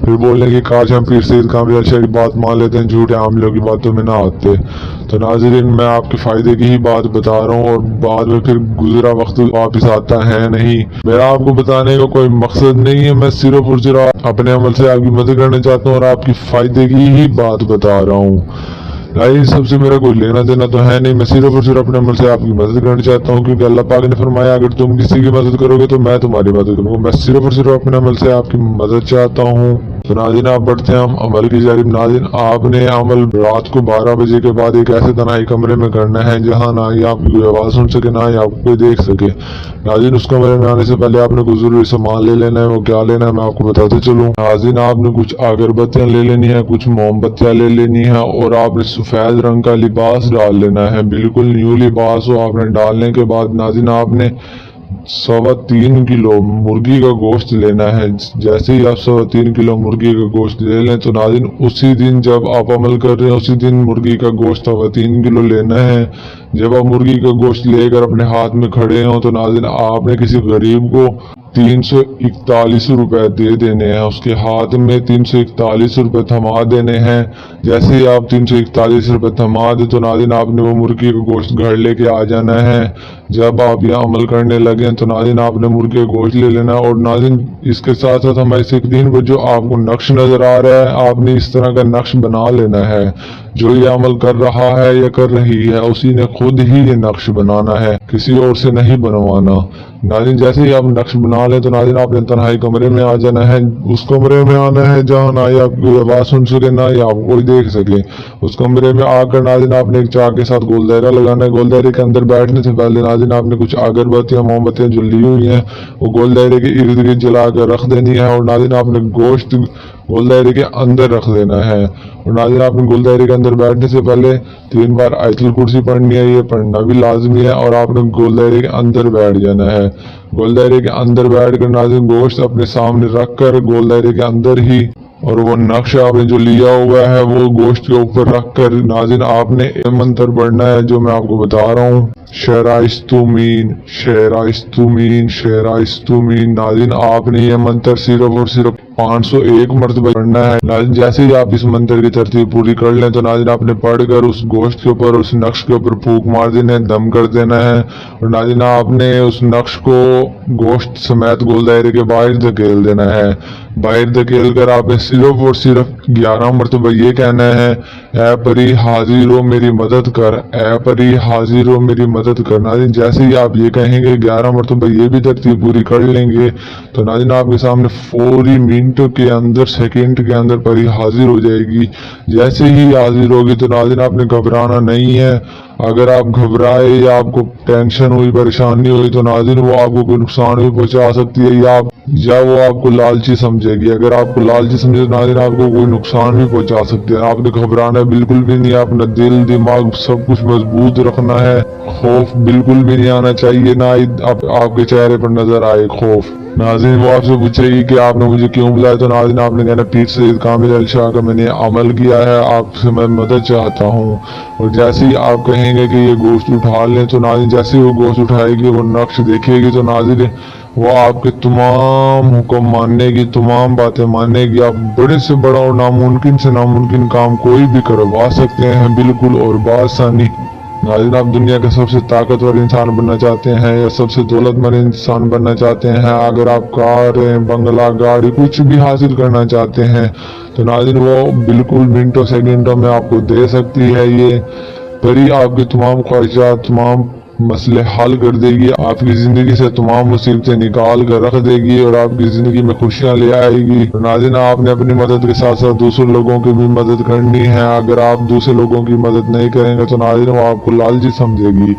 پھر بولیں کہ کاش ہم پیر سید کامل علی شاہ کی بات مان لیتے ہیں، جھوٹے عاملوں کی باتوں میں نہ آتے۔ تو ناظرین میں آپ کے فائدے کی ہی بات بتا رہا ہوں، اور بعد میں پھر گزرا وقت واپس آتا ہے نہیں۔ میرا آپ کو بتانے کا کوئی مقصد نہیں ہے، میں صرف اور صرف اپنے عمل سے آپ کی مدد کرنا چاہتا ہوں اور آپ کی فائدے کی ہی بات بتا رہا ہوں۔ سب سے میرا کوئی لینا دینا تو ہے نہیں، میں صرف اور صرف اپنے عمل سے آپ کی مدد کرنا چاہتا ہوں، کیونکہ اللہ پاک نے فرمایا اگر تم کسی کی مدد کرو گے تو میں تمہاری مدد کروں گا۔ میں صرف اور صرف اپنے عمل سے آپ کی مدد چاہتا ہوں۔ تو ناظرین آپ بڑھتے ہیں ہم عمل کی جانب۔ ناظرین آپ نے عمل رات کو 12 بجے کے بعد ایک ایسے تنہائی کمرے میں کرنا ہے جہاں نہ ہی آپ کی کوئی آواز سن سکے نہ ہی آپ کو کوئی دیکھ سکے۔ ناظرین اس کمرے میں آنے سے پہلے آپ نے کچھ ضروری سامان لے لینا ہے، وہ کیا لینا ہے میں آپ کو بتاتے چلوں۔ ناظرین آپ نے کچھ اگربتیاں لے لینی ہے، کچھ موم بتیاں لے لینی ہے، اور آپ نے سفید رنگ کا لباس ڈال لینا ہے، بالکل نیو لباس ہو۔ آپ نے ڈالنے کے بعد ناظرین آپ نے 3.25 کلو مرغی کا گوشت لینا ہے۔ جیسے ہی آپ 3.25 کلو مرغی کا گوشت لے لیں تو ناظرین اسی دن جب آپ عمل کر رہے ہیں اسی دن مرغی کا گوشت 3.25 کلو لینا ہے۔ جب آپ مرغی کا گوشت لے کر اپنے ہاتھ میں کھڑے ہوں تو ناظرین آپ نے کسی غریب کو 341 روپے دے دینے ہیں، اس کے ہاتھ میں 341 روپے تھما دینے ہیں۔ جیسے ہی آپ 341 روپے تھما دے تو ناظرین آپ نے وہ مرغی کا گوشت گھر لے کے آ جانا ہے۔ جب آپ یہ عمل کرنے لگے تو ناظرین آپ نے مرغی کا گوشت لے لینا ہے، اور ناظرین اس کے ساتھ ساتھ ہمارے سکرین پر جو آپ کو نقش نظر آ رہا ہے آپ نے اس طرح کا نقش بنا لینا ہے۔ جو یہ عمل کر رہا ہے یا کر رہی ہے اسی نے خود ہی یہ نقش بنانا ہے، کسی اور سے نہیں بنوانا۔ ناظرین جیسے ہی آپ نقش بنا لیں تو ناظرین آپ نے تنہائی کمرے میں آ جانا ہے، اس کمرے میں آنا ہے جہاں نہ ہی آپ کی آواز سن سکے نہ ہی آپ کوئی دیکھ سکے۔ اس کمرے میں آ کر ناظرین آپ نے ایک چاک کے ساتھ گول دائرہ لگانا ہے۔ گول دائرے کے اندر بیٹھنے سے پہلے ناظرین آپ نے کچھ اگربتیاں موم بتیاں جو لی ہوئی ہیں وہ گول دائرے کے ارد گرد جلا کر رکھ دینی ہے، اور ناظرین آپ نے گوشت گول دائرے کے اندر رکھ دینا ہے۔ اور ناظرین آپ نے گول دائرے کے اندر بیٹھنے سے پہلے 3 بار آیت الکرسی پڑھنی ہے، یہ پڑھنا بھی لازمی ہے، اور آپ نے گول دائرے کے اندر بیٹھ جانا ہے۔ گول دائرے کے اندر بیٹھ کر ناظرین گوشت اپنے سامنے رکھ کر گول دائرے کے اندر ہی، اور وہ نقش آپ نے جو لیا ہوا ہے وہ گوشت کے اوپر رکھ کر ناظرین آپ نے یہ منتر پڑھنا ہے جو میں آپ کو بتا رہا ہوں، شرائستومین شرائستومین شرائستومین۔ ناظرین آپ نے یہ منتر صرف اور صرف 501 مرتبہ پڑھنا ہے۔ ناظرین جیسے ہی آپ اس منتر کی ترتیب پوری کر لیں تو ناظرین آپ نے پڑھ کر اس گوشت کے اوپر اس نقش کے اوپر پھونک مار دینا ہے، دم کر دینا ہے، اور ناظرین آپ نے اس نقش کو گوشت سمیت گول دائرے کے باہر دھکیل دینا ہے۔ باہر دھکیل کر آپ نے صرف اور صرف 11 مرتبہ یہ کہنا ہے، اے پری حاضر ہو میری مدد کر، اے پری حاضر ہو میری مدد کر۔ ناظرین جیسے ہی آپ یہ کہیں گے 11 مرتبہ یہ بھی ترتیب پوری کر لیں گے تو ناظرین آپ کے سامنے فوری منٹ کے اندر سیکنڈ کے اندر پری حاضر ہو جائے گی۔ جیسے ہی حاضر ہوگی تو ناظرین آپ نے گھبرانا نہیں ہے۔ اگر آپ گھبرائے یا آپ کو ٹینشن ہوئی پریشانی ہوئی تو ناظرین وہ آپ کو کوئی نقصان بھی پہنچا سکتی ہے یا وہ آپ کو لالچی سمجھے گی۔ اگر آپ کو لالچی سمجھے تو ناظرین آپ کو کوئی نقصان بھی پہنچا سکتے ہیں۔ آپ نے گھبرانا بالکل بھی نہیں، اپنا دل دماغ سب کچھ مضبوط رکھنا ہے، خوف بالکل بھی نہیں آنا چاہیے، نہ ہی آپ کے چہرے پر نظر آئے خوف۔ ناظرین وہ آپ سے پوچھے گی کہ آپ نے مجھے کیوں بلایا تو ناظرین آپ نے کہنا پیر سید کامل علی شاہ کا میں نے عمل کیا ہے، آپ سے میں مدد چاہتا ہوں۔ اور جیسے ہی آپ کہیں گے کہ یہ گوشت اٹھا لیں تو ناظرین جیسے ہی وہ گوشت اٹھائے گی وہ نقش دیکھے گی تو ناظرین وہ آپ کے تمام حکم ماننے گی، تمام باتیں ماننے گی۔ آپ بڑے سے بڑا اور ناممکن سے ناممکن کام کوئی بھی کروا سکتے ہیں بالکل اور بآسانی۔ ناظرین آپ دنیا کے سب سے طاقتور انسان بننا چاہتے ہیں یا سب سے دولت مند انسان بننا چاہتے ہیں، اگر آپ کاریں بنگلہ گاڑی کچھ بھی حاصل کرنا چاہتے ہیں تو ناظرین وہ بالکل منٹوں سیکنڈوں میں آپ کو دے سکتی ہے۔ یہ پری آپ کے تمام خواہشات تمام مسئلے حل کر دے گی، آپ کی زندگی سے تمام مصیبتیں نکال کر رکھ دے گی اور آپ کی زندگی میں خوشیاں لے آئے گی۔ ناظرین آپ نے اپنی مدد کے ساتھ ساتھ دوسرے لوگوں کی بھی مدد کرنی ہے۔ اگر آپ دوسرے لوگوں کی مدد نہیں کریں گے تو ناظرین وہ آپ کو لالچی سمجھے گی،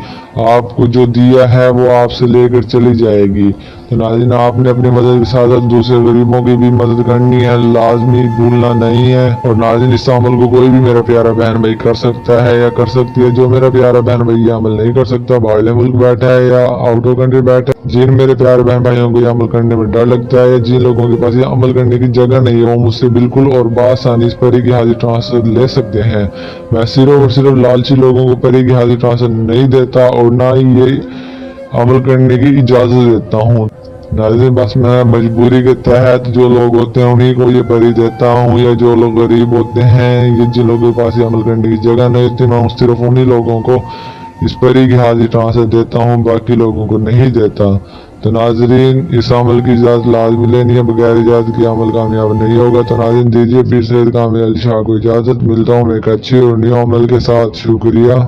آپ کو جو دیا ہے وہ آپ سے لے کر چلی جائے گی۔ تو ناظرین آپ نے اپنی مدد کے ساتھ دوسرے غریبوں کی بھی مدد کرنی ہے، لازمی بھولنا نہیں ہے۔ اور ناظرین اس عمل کو کوئی بھی میرا پیارا بہن بھائی کر سکتا ہے یا کر سکتی ہے۔ جو میرا پیارا بہن بھائی یہ عمل نہیں کر سکتا، باہر ملک بیٹھا ہے یا آؤٹ آف کنٹری بیٹھا ہے، جن میرے پیارے بہن بھائیوں کو یہ عمل کرنے میں ڈر لگتا ہے، جن لوگوں کے پاس یہ عمل کرنے کی جگہ نہیں ہے، وہ مجھ سے بالکل اور بآسانی اس پری کی حاضری ٹرانسفر لے سکتے ہیں۔ میں صرف اور صرف لالچی لوگوں کو پری کی حاضری ٹرانسفر نہیں دیتا اور نہ ہی یہ عمل کرنے کی اجازت دیتا ہوں۔ ناظرین بس میں مجبوری کے تحت جو لوگ ہوتے ہیں انہی کو یہ پری دیتا ہوں، یا جو لوگ غریب ہوتے ہیں یا جن لوگوں کے پاس یہ عمل کرنے کی جگہ نہیں ہوتی، میں صرف انہی لوگوں کو اس پری کی حاضری ٹرانسفر دیتا ہوں، باقی لوگوں کو نہیں دیتا۔ تو ناظرین اس عمل کی اجازت لازمی لینی ہے، بغیر اجازت کے عمل کامیاب نہیں ہوگا۔ تو ناظرین دیجیے پیر سید کامل علی شاہ کو اجازت، ملتا ہوں میں ایک اچھی اور نیو عمل کے ساتھ۔ شکریہ۔